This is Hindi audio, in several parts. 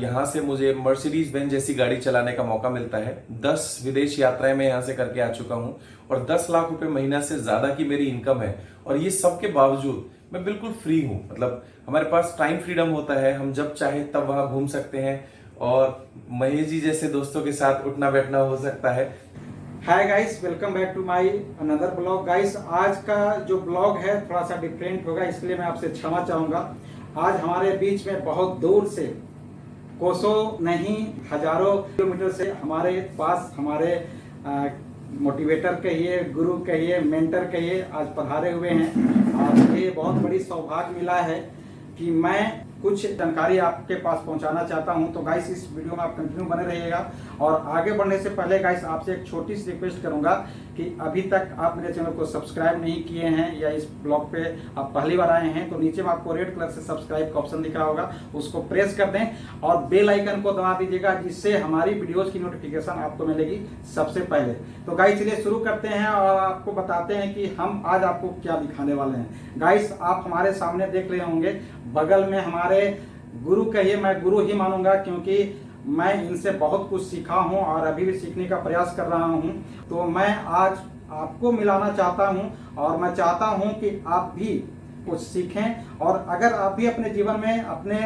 यहाँ से मुझे मर्सिडीज बेंज जैसी गाड़ी चलाने का मौका मिलता है। 10 विदेश यात्राएं मैं यहाँ से करके आ चुका हूँ और 10 लाख रुपए महीना से ज्यादा की मेरी इनकम है। और ये सब के बावजूद मैं बिल्कुल फ्री हूँ। मतलब हमारे पास टाइम फ्रीडम होता है, हम जब चाहे तब वहां घूम सकते हैं और महेश जी जैसे दोस्तों के साथ उठना बैठना हो सकता है। Hi guys, welcome back to my another blog. Guys, आज का जो ब्लॉग है थोड़ा सा डिफरेंट होगा, इसलिए मैं आपसे क्षमा चाहूँगा। आज हमारे बीच में बहुत दूर से, कोसों नहीं हजारों किलोमीटर से हमारे पास हमारे मोटिवेटर कहिए, गुरु कहिए, मेंटर कहिए, आज पधारे हुए हैं। और मुझे बहुत बड़ी सौभाग्य मिला है कि मैं कुछ जानकारी आपके पास पहुंचाना चाहता हूं। तो गाइस, इस वीडियो में आप कंटिन्यू बने रहिएगा। और आगे बढ़ने से पहले गाइस, आपसे एक छोटी सी रिक्वेस्ट करूंगा कि अभी तक आप मेरे चैनल को सब्सक्राइब नहीं किए हैं या इस ब्लॉग पे आप पहली बार आए हैं, तो नीचे में आपको रेड कलर से सब्सक्राइब का ऑप्शन दिखा होगा, उसको प्रेस कर दें और बेल आइकन को दबा दीजिएगा, जिससे हमारी वीडियोज की नोटिफिकेशन आपको मिलेगी सबसे पहले। तो गाइस, चलिए शुरू करते हैं और आपको बताते हैं कि हम आज आपको क्या दिखाने वाले हैं। गाइस, आप हमारे सामने देख रहे होंगे, बगल में हमारे गुरु कहिए, मैं गुरु ही मानूंगा क्योंकि मैं इनसे बहुत कुछ सीखा हूं और अभी भी सीखने का प्रयास कर रहा हूं। तो मैं आज आपको मिलाना चाहता हूं और मैं चाहता हूं कि आप भी कुछ सीखें। और अगर आप भी अपने जीवन में अपने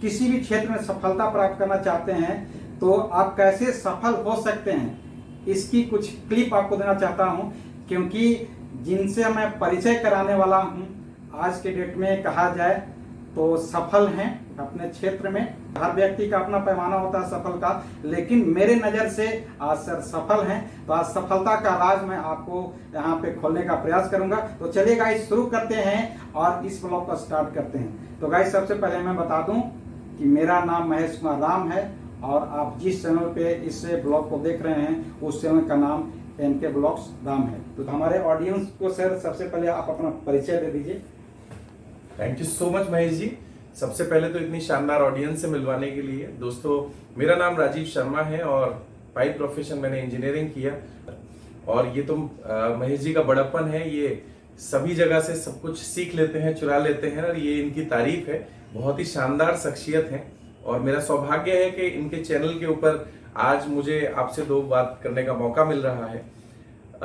किसी भी क्षेत्र में सफलता प्राप्त करना चाहते हैं तो आप कैसे सफल हो सकते हैं, इसकी कुछ क्लिप आपको देना चाहता हूं। क्योंकि जिनसे मैं परिचय कराने वाला हूं, आज के डेट में कहा जाए तो सफल हैं अपने क्षेत्र में। हर व्यक्ति का अपना पैमाना होता है सफल का, लेकिन मेरे नज़र से आज सर सफल हैं। तो आज सफलता का राज मैं आपको यहाँ पे खोलने का प्रयास करूंगा। तो चलिए गाइस, शुरू करते हैं और इस ब्लॉग को स्टार्ट करते हैं। तो गाइस, सबसे पहले मैं बता दूं कि मेरा नाम महेश कुमार राम है और आप जिस चैनल पे इस ब्लॉग को देख रहे हैं उस चैनल का नाम NK ब्लॉग्स राम है। तो हमारे ऑडियंस को सर सबसे पहले आप अपना परिचय दे दीजिए। Thank you so much Mahesh ji. सबसे पहले तो इतनी शानदार ऑडियंस से मिलवाने के लिए। दोस्तों, मेरा नाम राजीव शर्मा है और बाय प्रोफेशन मैंने इंजीनियरिंग किया। और ये तो महेश जी का बड़प्पन है, ये सभी जगह से सब कुछ सीख लेते हैं, चुरा लेते हैं और ये इनकी तारीफ है। बहुत ही शानदार शख्सियत है और मेरा सौभाग्य है कि इनके चैनल के ऊपर आज मुझे आपसे दो बात करने का मौका मिल रहा है।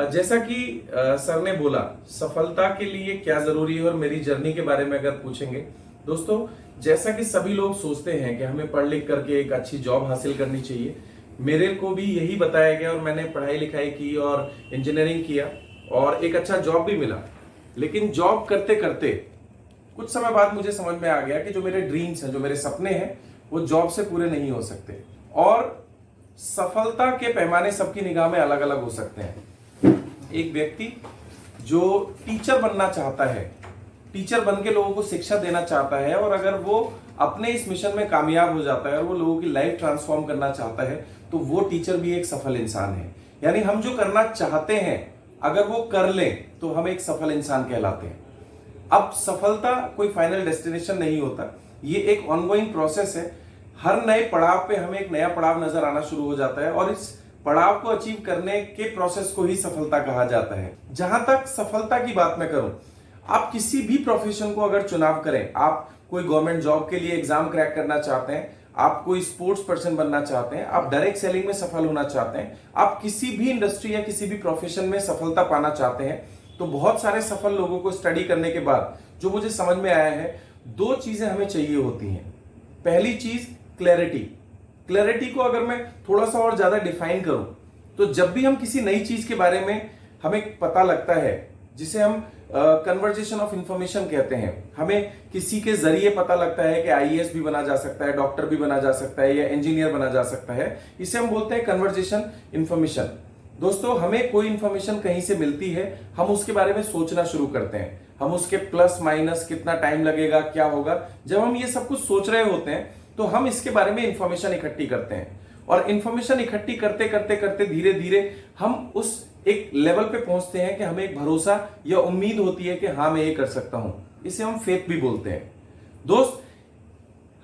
जैसा कि सर ने बोला, सफलता के लिए क्या जरूरी है और मेरी जर्नी के बारे में अगर पूछेंगे दोस्तों, जैसा कि सभी लोग सोचते हैं कि हमें पढ़ लिख करके एक अच्छी जॉब हासिल करनी चाहिए, मेरे को भी यही बताया गया और मैंने पढ़ाई लिखाई की और इंजीनियरिंग किया और एक अच्छा जॉब भी मिला। लेकिन जॉब करते करते कुछ समय बाद मुझे समझ में आ गया कि जो मेरे ड्रीम्स हैं, जो मेरे सपने हैं, वो जॉब से पूरे नहीं हो सकते और सफलता के पैमाने सबकी निगाह में अलग अलग हो सकते हैं। एक व्यक्ति जो टीचर बनना चाहता है, टीचर बन के लोगों को शिक्षा देना चाहता है और अगर वो अपने इस मिशन में कामयाब हो जाता है और वो लोगों की लाइफ ट्रांसफॉर्म करना चाहता है, तो वो टीचर भी एक सफल इंसान है। यानी हम जो करना चाहते हैं अगर वो कर लें तो हम एक सफल इंसान कहलाते हैं। अब सफलता कोई फाइनल डेस्टिनेशन नहीं होता, ये एक ऑनगोइंग प्रोसेस है। हर नए पड़ाव पे हमें एक नया पड़ाव नजर आना शुरू हो जाता है और इस पड़ाव को अचीव करने के प्रोसेस को ही सफलता कहा जाता है। जहां तक सफलता की बात मैं करूं, आप किसी भी प्रोफेशन को अगर चुनाव करें, आप कोई गवर्नमेंट जॉब के लिए एग्जाम क्रैक करना चाहते हैं, आप कोई स्पोर्ट्स पर्सन बनना चाहते हैं, आप डायरेक्ट सेलिंग में सफल होना चाहते हैं, आप किसी भी इंडस्ट्री या किसी भी प्रोफेशन में सफलता पाना चाहते हैं, तो बहुत सारे सफल लोगों को स्टडी करने के बाद जो मुझे समझ में आया है, दो चीजें हमें चाहिए होती हैं। पहली चीज क्लैरिटी। क्लैरिटी को अगर मैं थोड़ा सा और ज्यादा डिफाइन करूं तो जब भी हम किसी नई चीज के बारे में हमें पता लगता है, जिसे हम कन्वर्जेशन ऑफ इंफॉर्मेशन कहते हैं, हमें किसी के जरिए पता लगता है कि IAS भी बना जा सकता है, डॉक्टर भी बना जा सकता है या इंजीनियर बना जा सकता है, इसे हम बोलते हैं कन्वर्जेशन इंफॉर्मेशन। दोस्तों, हमें कोई इंफॉर्मेशन कहीं से मिलती है, हम उसके बारे में सोचना शुरू करते हैं, हम उसके प्लस माइनस, कितना टाइम लगेगा, क्या होगा, जब हम ये सब कुछ सोच रहे होते हैं तो हम इसके बारे में इंफॉर्मेशन इकट्ठी करते हैं और इंफॉर्मेशन इकट्ठी करते करते करते धीरे धीरे हम उस एक लेवल पे पहुंचते हैं कि हमें एक भरोसा या उम्मीद होती है कि हाँ, मैं ये कर सकता हूं। इसे हम फेथ भी बोलते हैं। दोस्त,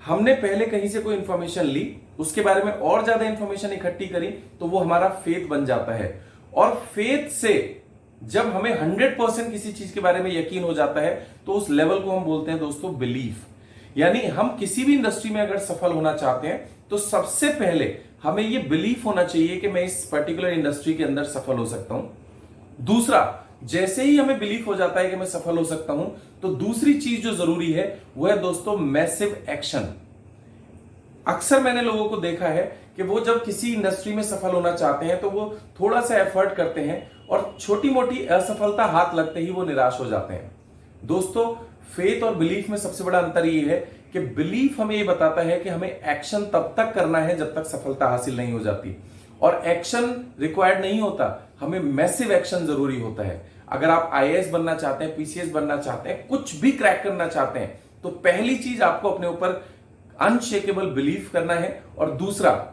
हमने पहले कहीं से कोई इंफॉर्मेशन ली, उसके बारे में और ज्यादा इंफॉर्मेशन इकट्ठी करी, तो वो हमारा फेथ बन जाता है और फेथ से जब हमें 100% किसी चीज के बारे में यकीन हो जाता है तो उस लेवल को हम बोलते हैं दोस्तों बिलीफ। यानी हम किसी भी इंडस्ट्री में अगर सफल होना चाहते हैं तो सबसे पहले हमें यह बिलीफ होना चाहिए कि मैं इस पर्टिकुलर इंडस्ट्री के अंदर सफल हो सकता हूं। दूसरा, जैसे ही हमें बिलीफ हो जाता है कि मैं सफल हो सकता हूं, तो दूसरी चीज जो जरूरी है वह है दोस्तों मैसिव एक्शन। अक्सर मैंने लोगों को देखा है कि वो जब किसी इंडस्ट्री में सफल होना चाहते हैं तो वो थोड़ा सा एफर्ट करते हैं और छोटी मोटी असफलता हाथ लगते ही वो निराश हो जाते हैं। दोस्तों, फेथ और बिलीफ में सबसे बड़ा अंतर ये है कि बिलीफ हमें ये बताता है कि हमें एक्शन तब तक करना है जब तक सफलता हासिल नहीं हो जाती, और एक्शन रिक्वायर्ड नहीं होता, हमें मैसिव एक्शन जरूरी होता है। अगर आप आईएएस बनना चाहते हैं, पीसीएस बनना चाहते हैं, कुछ भी क्रैक करना चाहते हैं, तो पहली चीज आपको अपने ऊपर अनशेकेबल बिलीफ करना है, और दूसरा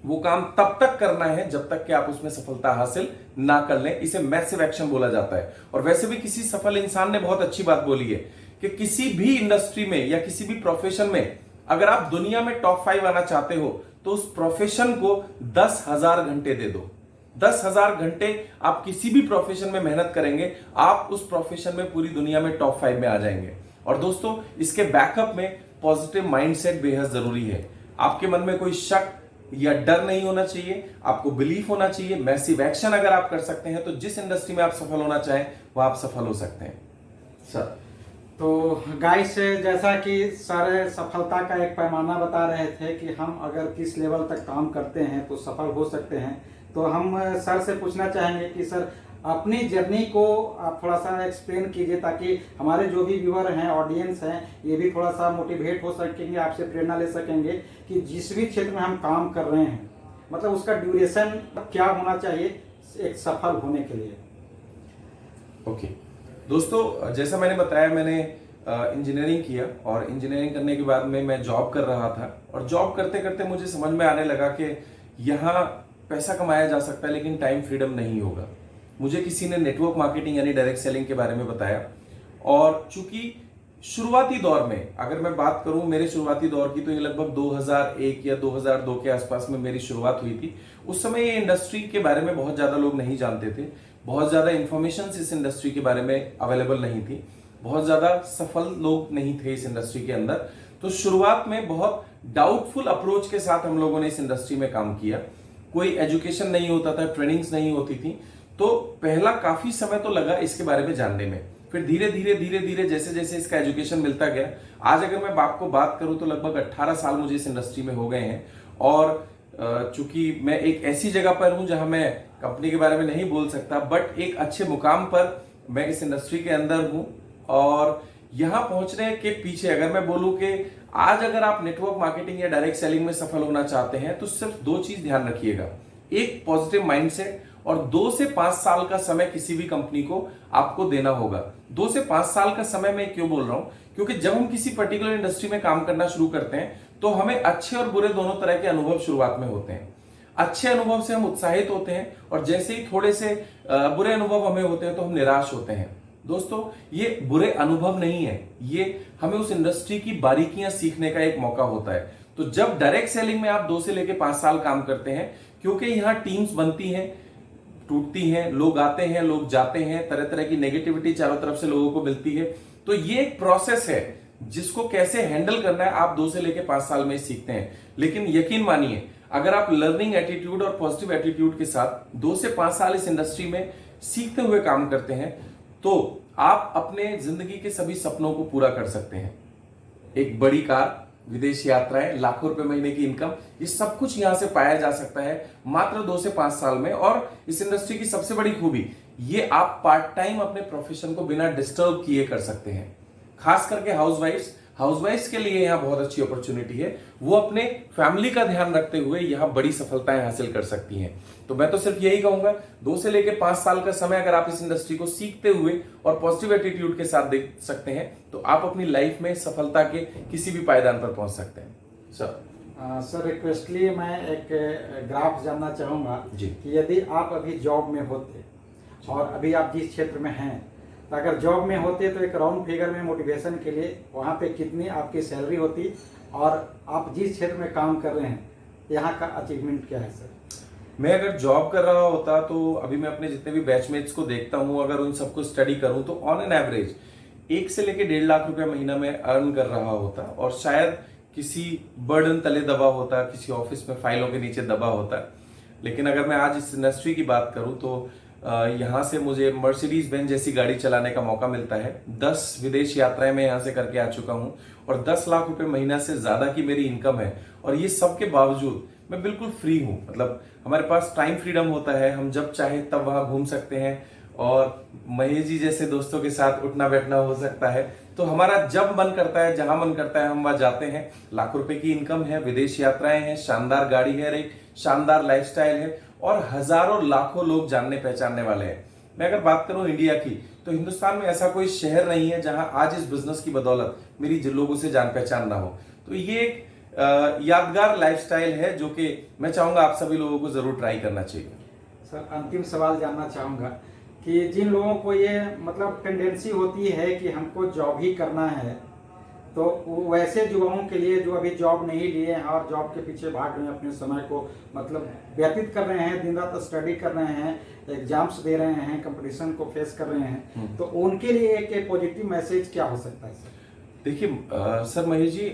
वो काम तब तक करना है जब तक कि आप उसमें सफलता हासिल ना कर लें। इसे मैसिव एक्शन बोला जाता है। और वैसे भी किसी सफल इंसान ने बहुत अच्छी बात बोली है कि किसी भी इंडस्ट्री में या किसी भी प्रोफेशन में अगर आप दुनिया में टॉप 5 आना चाहते हो तो उस प्रोफेशन को 10,000 घंटे दे दो। 10,000 घंटे आप किसी भी प्रोफेशन में मेहनत करेंगे, आप उस प्रोफेशन में पूरी दुनिया में टॉप 5 में आ जाएंगे। और दोस्तों, इसके बैकअप में पॉजिटिव माइंडसेट बेहद जरूरी है। आपके मन में कोई शक या डर नहीं होना चाहिए, आपको बिलीफ होना चाहिए। मैसिव एक्शन अगर आप कर सकते हैं तो जिस इंडस्ट्री में आप सफल होना चाहें वो आप सफल हो सकते हैं। सर, तो गाइस, जैसा कि सर सफलता का एक पैमाना बता रहे थे कि हम अगर किस लेवल तक काम करते हैं तो सफल हो सकते हैं, तो हम सर से पूछना चाहेंगे कि सर अपनी जर्नी को आप थोड़ा सा एक्सप्लेन कीजिए, ताकि हमारे जो भी व्यूअर हैं, ऑडियंस हैं, ये भी थोड़ा सा मोटिवेट हो सकेंगे, आपसे प्रेरणा ले सकेंगे कि जिस भी क्षेत्र में हम काम कर रहे हैं, मतलब उसका ड्यूरेशन क्या होना चाहिए एक सफल होने के लिए। ओके दोस्तों, जैसा मैंने बताया, मैंने इंजीनियरिंग किया और इंजीनियरिंग करने के बाद में मैं जॉब कर रहा था, और जॉब करते करते मुझे समझ में आने लगा कि यहाँ पैसा कमाया जा सकता है लेकिन टाइम फ्रीडम नहीं होगा। मुझे किसी ने नेटवर्क मार्केटिंग यानी डायरेक्ट सेलिंग के बारे में बताया, और चूंकि शुरुआती दौर में अगर मैं बात करूं मेरे शुरुआती दौर की, तो ये लगभग 2001 या 2002 के आसपास में मेरी शुरुआत हुई थी। उस समय ये इंडस्ट्री के बारे में बहुत ज्यादा लोग नहीं जानते थे, बहुत ज्यादा इंफॉर्मेशन इस इंडस्ट्री के बारे में अवेलेबल नहीं थी, बहुत ज्यादा सफल लोग नहीं थे इस इंडस्ट्री के अंदर। तो शुरुआत में बहुत डाउटफुल अप्रोच के साथ हम लोगों ने इस इंडस्ट्री में काम किया। कोई एजुकेशन नहीं होता था, ट्रेनिंग्स नहीं होती थी, तो पहला काफी समय तो लगा इसके बारे में जानने में। फिर धीरे धीरे जैसे जैसे इसका एजुकेशन मिलता गया, आज अगर मैं आपको बात करूं तो लगभग 18 साल मुझे इस इंडस्ट्री में हो गए हैं। और चूंकि मैं एक ऐसी जगह पर हूं जहां मैं कंपनी के बारे में नहीं बोल सकता, बट एक अच्छे मुकाम पर मैं इस इंडस्ट्री के अंदर हूं। और यहां पहुंचने के पीछे अगर मैं बोलूं कि आज अगर आप नेटवर्क मार्केटिंग या डायरेक्ट सेलिंग में सफल होना चाहते हैं तो सिर्फ 2 चीज ध्यान रखिएगा, एक पॉजिटिव माइंडसेट और 2 से 5 साल का समय किसी भी कंपनी को आपको देना होगा। 2 से 5 साल का समय मैं क्यों बोल रहा हूं, क्योंकि जब हम किसी पर्टिकुलर इंडस्ट्री में काम करना शुरू करते हैं तो हमें अच्छे और बुरे दोनों तरह के अनुभव शुरुआत में होते हैं। अच्छे अनुभव से हम उत्साहित होते हैं, और जैसे ही थोड़े से बुरे अनुभव हमें होते हैं तो हम निराश होते हैं। दोस्तों, ये बुरे अनुभव नहीं है, ये हमें उस इंडस्ट्री की बारीकियां सीखने का एक मौका होता है। तो जब डायरेक्ट सेलिंग में आप 2 से लेकर 5 साल काम करते हैं, क्योंकि यहाँ टीम्स बनती हैं, टूटती हैं, लोग आते हैं, लोग जाते हैं, तरह तरह की नेगेटिविटी चारों तरफ से लोगों को मिलती है, तो ये एक प्रोसेस है जिसको कैसे हैंडल करना है आप 2 से लेकर 5 साल में सीखते हैं। लेकिन यकीन मानिए, अगर आप लर्निंग एटीट्यूड और पॉजिटिव एटीट्यूड के साथ 2 से 5 साल इस इंडस्ट्री में सीखते हुए काम करते हैं तो आप अपने जिंदगी के सभी सपनों को पूरा कर सकते हैं। एक बड़ी कार, विदेश यात्राएं, लाखों रुपए महीने की इनकम, ये सब कुछ यहां से पाया जा सकता है मात्र 2 से 5 साल में। और इस इंडस्ट्री की सबसे बड़ी खूबी, ये आप पार्ट टाइम अपने प्रोफेशन को बिना डिस्टर्ब किए कर सकते हैं। खास करके हाउसवाइफ्स के लिए यहाँ बहुत अच्छी अपॉर्चुनिटी है, वो अपने फैमिली का ध्यान रखते हुए यहाँ बड़ी सफलताएं हासिल कर सकती हैं। तो मैं तो सिर्फ यही कहूंगा, 2 से लेकर 5 साल का समय अगर आप इस इंडस्ट्री को सीखते हुए और पॉजिटिव एटीट्यूड के साथ देख सकते हैं तो आप अपनी लाइफ में सफलता के किसी भी पायदान पर पहुंच सकते हैं। सर रिक्वेस्टली मैं एक ग्राफ जानना चाहूंगा कि यदि आप अभी जॉब में होते और अभी आप जिस क्षेत्र में हैं, तो अगर जॉब में होते तो एक राउंड फिगर में मोटिवेशन के लिए वहाँ पे कितनी आपकी सैलरी होती, और आप जिस क्षेत्र में काम कर रहे हैं यहाँ का अचीवमेंट क्या है सर? मैं अगर जॉब कर रहा होता तो अभी मैं अपने जितने भी बैचमेट्स को देखता हूँ, अगर उन सबको स्टडी करूँ तो ऑन एन एवरेज 1 से लेके 1.5 लाख रुपया महीना में अर्न कर रहा होता और शायद किसी बर्डन तले दबा होता, किसी ऑफिस में फाइलों के नीचे दबा होता। लेकिन अगर मैं आज इस इंडस्ट्री की बात करूं तो यहाँ से मुझे मर्सिडीज बेंज जैसी गाड़ी चलाने का मौका मिलता है। 10 विदेश यात्राएं मैं यहाँ से करके आ चुका हूँ और 10 लाख रुपए महीना से ज्यादा की मेरी इनकम है। और ये सब के बावजूद मैं बिल्कुल फ्री हूँ, मतलब हमारे पास टाइम फ्रीडम होता है, हम जब चाहे तब वहां घूम सकते हैं और महेश जी जैसे दोस्तों के साथ उठना बैठना हो सकता है। तो हमारा जब मन करता है, जहां मन करता है, हम वहां जाते हैं। लाखों रुपए की इनकम है, विदेश यात्राएं हैं, शानदार गाड़ी है, एक शानदार लाइफस्टाइल है और हजारों लाखों लोग जानने पहचानने वाले हैं। मैं अगर बात करूं इंडिया की, तो हिंदुस्तान में ऐसा कोई शहर नहीं है जहां आज इस बिजनेस की बदौलत मेरी लोगों से जान पहचान ना हो। तो ये एक यादगार लाइफस्टाइल है जो कि मैं चाहूंगा आप सभी लोगों को जरूर ट्राई करना चाहिए। सर, अंतिम सवाल जानना चाहूँगा कि जिन लोगों को ये मतलब टेंडेंसी होती है कि हमको जॉब ही करना है, तो वैसे युवाओं के लिए जो अभी जॉब नहीं लिए हैं और जॉब के पीछे भाग रहे हैं, अपने समय को मतलब व्यतीत कर रहे हैं, दिन रात स्टडी कर रहे हैं, एग्जाम्स दे रहे हैं, कंपटीशन को फेस कर रहे हैं, तो उनके लिए एक पॉजिटिव मैसेज क्या हो सकता है सर? देखिए sir Mahesh ji,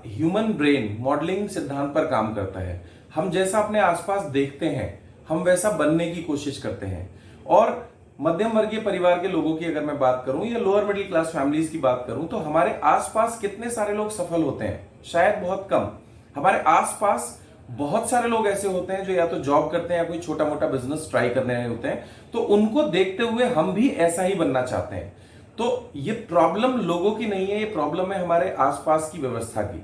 human brain modelling सिद्धांत पर काम करता है। हम जैसा अपने आसपास देखते हैं हम वैसा बनने की कोशिश करते हैं। और मध्यम वर्गीय परिवार के लोगों की अगर मैं बात करूं या लोअर मिडिल क्लास फैमिलीज की बात करूं तो हमारे आसपास कितने सारे लोग सफल होते हैं? शायद बहुत कम। हमारे आसपास बहुत सारे लोग ऐसे होते हैं जो या तो जॉब करते हैं या कोई छोटा मोटा बिजनेस ट्राई करने रहे होते हैं। तो उनको देखते हुए हम भी ऐसा ही बनना चाहते हैं। तो ये प्रॉब्लम लोगों की नहीं है, ये प्रॉब्लम है हमारे आसपास की व्यवस्था की।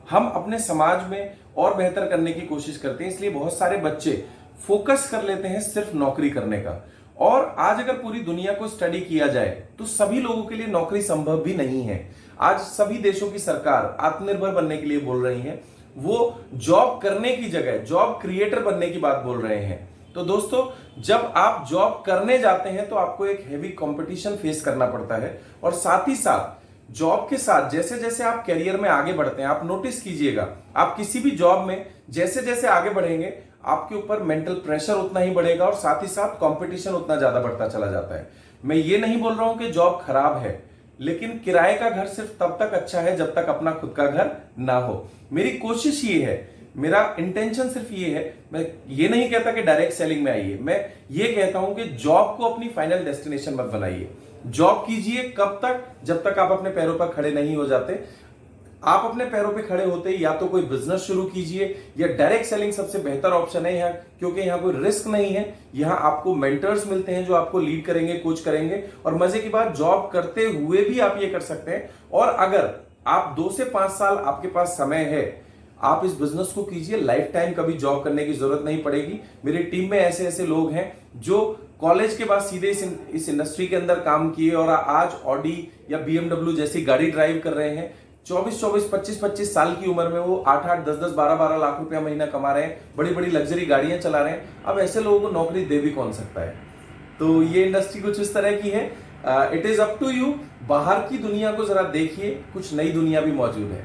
हम अपने समाज में और बेहतर करने की कोशिश करते हैं, इसलिए बहुत सारे बच्चे फोकस कर लेते हैं सिर्फ नौकरी करने का। और आज अगर पूरी दुनिया को स्टडी किया जाए तो सभी लोगों के लिए नौकरी संभव भी नहीं है। आज सभी देशों की सरकार आत्मनिर्भर बनने के लिए बोल रही है, वो जॉब करने की जगह जॉब क्रिएटर बनने की बात बोल रहे हैं। तो दोस्तों, जब आप जॉब करने जाते हैं तो आपको एक हेवी कंपटीशन फेस करना पड़ता है। और साथ ही साथ जॉब के साथ जैसे जैसे आप कैरियर में आगे बढ़ते हैं, आप नोटिस कीजिएगा, आप किसी भी जॉब में जैसे जैसे आगे बढ़ेंगे आपके ऊपर मेंटल प्रेशर उतना ही बढ़ेगा और साथ ही साथ कंपटीशन उतना ज्यादा बढ़ता चला जाता है। मैं ये नहीं बोल रहा हूं कि जॉब खराब है, लेकिन किराए का घर सिर्फ तब तक अच्छा है जब तक अपना खुद का घर ना हो। मेरी कोशिश ये है, मेरा इंटेंशन सिर्फ ये है, मैं ये नहीं कहता कि डायरेक्ट सेलिंग में आइए, मैं ये कहता हूं कि जॉब को अपनी फाइनल डेस्टिनेशन मत बनाइए। जॉब कीजिए कब तक? जब तक आप अपने पैरों पर खड़े नहीं हो जाते। आप अपने पैरों पे खड़े होते ही या तो कोई बिजनेस शुरू कीजिए या डायरेक्ट सेलिंग सबसे बेहतर ऑप्शन है यहाँ, क्योंकि यहाँ कोई रिस्क नहीं है। यहाँ आपको मेंटर्स मिलते हैं जो आपको लीड करेंगे, कोच करेंगे। और मजे की बात, जॉब करते हुए भी आप ये कर सकते हैं। और अगर आप 2 से 5 साल आपके पास समय है, आप इस बिजनेस को कीजिए, लाइफ टाइम कभी जॉब करने की जरूरत नहीं पड़ेगी। मेरी टीम में ऐसे ऐसे लोग हैं जो कॉलेज के बाद सीधे इस इंडस्ट्री के अंदर काम किए और आज ऑडी या BMW जैसी गाड़ी ड्राइव कर रहे हैं। 24-24, 25-25 साल की उम्र में वो 8-8, 10-10, 12-12 लाख रुपया महीना कमा रहे हैं, बड़ी बड़ी लग्जरी गाड़ियां चला रहे हैं। अब ऐसे लोगों को नौकरी दे भी कौन सकता है? तो ये इंडस्ट्री कुछ इस तरह की है। It is up to you. बाहर की दुनिया को जरा देखिए, कुछ नई दुनिया भी मौजूद है।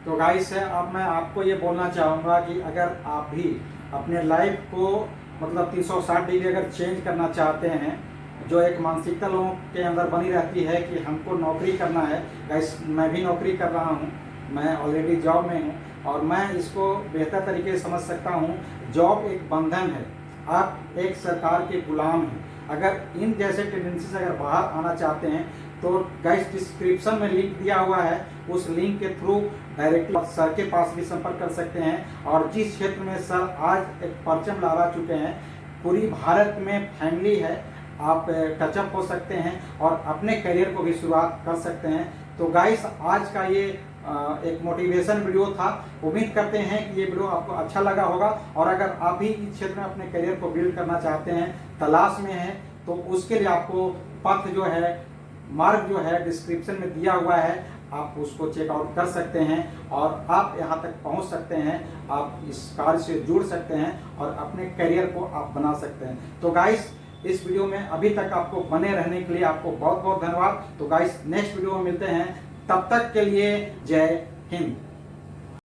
तो गाइस, अब मैं आपको ये बोलना चाहूँगा कि अगर आप भी अपने लाइफ को मतलब 360 डिग्री अगर चेंज करना चाहते हैं, जो एक मानसिकता लोगों के अंदर बनी रहती है कि हमको नौकरी करना है। गाइस, मैं भी नौकरी कर रहा हूँ, मैं ऑलरेडी जॉब में हूँ और मैं इसको बेहतर तरीके से समझ सकता हूँ। जॉब एक बंधन है, आप एक सरकार के गुलाम हैं। अगर इन जैसे टेंडेंसी से अगर बाहर आना चाहते हैं तो गाइस डिस्क्रिप्शन में लिंक दिया हुआ है, उस लिंक के थ्रू डायरेक्टली सर के पास भी संपर्क कर सकते हैं। और जिस क्षेत्र में सर आज एक परचम लहरा चुके हैं, पूरी भारत में फैमिली है, आप टचअप हो सकते हैं और अपने करियर को भी शुरुआत कर सकते हैं। तो गाइस, आज का ये एक मोटिवेशन वीडियो था। उम्मीद करते हैं कि ये वीडियो आपको अच्छा लगा होगा। और अगर आप भी इस क्षेत्र में अपने करियर को बिल्ड करना चाहते हैं, तलाश में हैं, तो उसके लिए आपको पथ जो है, मार्ग जो है डिस्क्रिप्शन में दिया हुआ है, आप उसको चेकआउट कर सकते हैं और आप यहाँ तक पहुँच सकते हैं। आप इस कार्य से जुड़ सकते हैं और अपने करियर को आप बना सकते हैं। तो गाइस, इस वीडियो में अभी तक आपको बने रहने के लिए आपको बहुत बहुत धन्यवाद। तो गाइस, नेक्स्ट वीडियो में मिलते हैं, तब तक के लिए जय हिंद।